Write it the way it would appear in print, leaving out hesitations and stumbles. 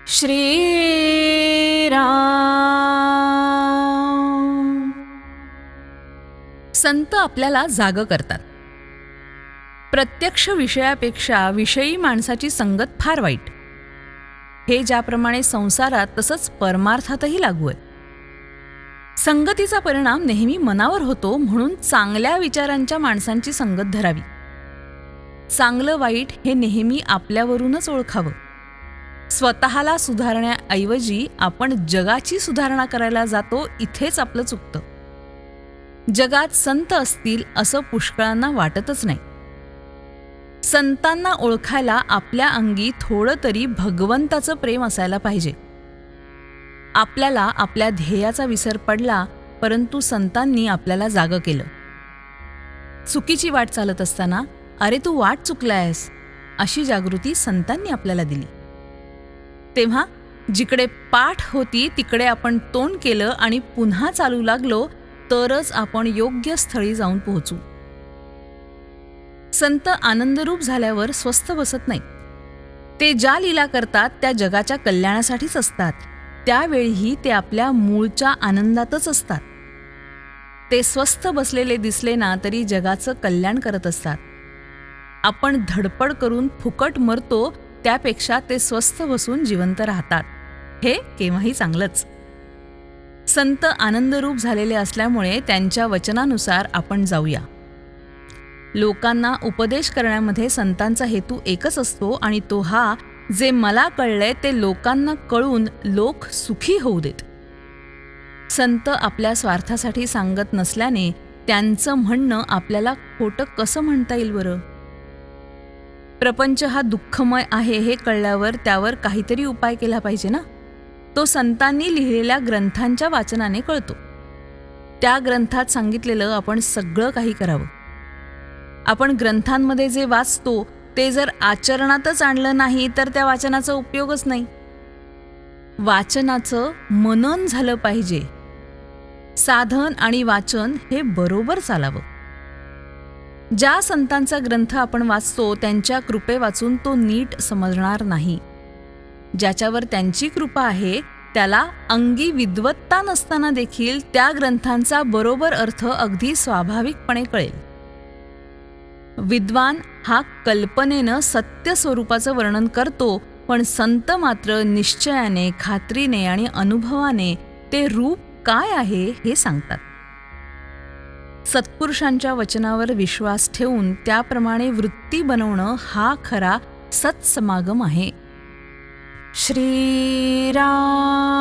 श्रीराम. संत आपल्याला जागं करतात. प्रत्यक्ष विषयापेक्षा विषयी माणसाची संगत फार वाईट. हे ज्याप्रमाणे संसारात तसंच परमार्थातही लागू आहे. संगतीचा परिणाम नेहमी मनावर होतो, म्हणून चांगल्या विचारांच्या माणसांची संगत धरावी. चांगलं वाईट हे नेहमी आपल्यावरूनच ओळखावं. स्वतःला सुधारण्याऐवजी आपण जगाची सुधारणा करायला जातो, इथेच आपलं चुकतं. जगात संत असतील असं पुष्कळांना वाटतच नाही. संतांना ओळखायला आपल्या अंगी थोडं तरी भगवंताचं प्रेम असायला पाहिजे. आपल्याला आपल्या ध्येयाचा विसर पडला, परंतु संतांनी आपल्याला जागं केलं. चुकीची वाट चालत असताना अरे तू वाट चुकलायस अशी जागृती संतांनी आपल्याला दिली. तेव्हा जिकडे पाठ होती तिकडे आपण तोंड केलं आणि पुन्हा चालू लागलो तरच आपण योग्य स्थळी जाऊन पोहोचू. संत आनंदरूप झाल्यावर स्वस्थ बसत नाही. ते ज्या लीला करतात त्या जगाच्या कल्याणासाठीच असतात. त्यावेळीही ते आपल्या मूळच्या आनंदातच असतात. ते स्वस्थ बसलेले दिसले ना तरी जगाचं कल्याण करत असतात. आपण धडपड करून फुकट मरतो, त्यापेक्षा ते स्वस्थ बसून जिवंत राहतात. हे केव्हाही चांगलंच. संत आनंदरूप झालेले असल्यामुळे त्यांच्या वचनानुसार आपण जाऊया. लोकांना उपदेश करण्यामध्ये संतांचा हेतू एकच असतो आणि तो हा, जे मला कळलंय ते लोकांना कळून लोक सुखी होऊ देत. संत आपल्या स्वार्थासाठी सांगत नसल्याने त्यांचं म्हणणं आपल्याला खोटं कसं म्हणता येईल बरं? प्रपंच हा दुःखमय आहे हे कळल्यावर त्यावर काहीतरी उपाय केला पाहिजे ना. तो संतांनी लिहिलेल्या ग्रंथांच्या वाचनाने कळतो. त्या ग्रंथात सांगितलेलं आपण सगळं काही करावं. आपण ग्रंथांमध्ये जे वाचतो ते जर आचरणातच आणलं नाही तर त्या वाचनाचा उपयोगच नाही. वाचनाचं मनन झालं पाहिजे. साधन आणि वाचन हे बरोबर चालावं. ज्या संतांचा ग्रंथ आपण वाचतो त्यांच्या कृपे वाचून तो नीट समजणार नाही. ज्याच्यावर त्यांची कृपा आहे त्याला अंगी विद्वत्ता नसताना देखील त्या ग्रंथांचा बरोबर अर्थ अगदी स्वाभाविकपणे कळेल. विद्वान हा कल्पनेनं सत्य स्वरूपाचं वर्णन करतो, पण संत मात्र निश्चयाने, खात्रीने आणि अनुभवाने ते रूप काय आहे हे सांगतात. सत्पुरुषांच्या वचनावर विश्वास ठेवून त्याप्रमाणे वृत्ती बनवणं हा खरा सत्समागम आहे. श्रीराम.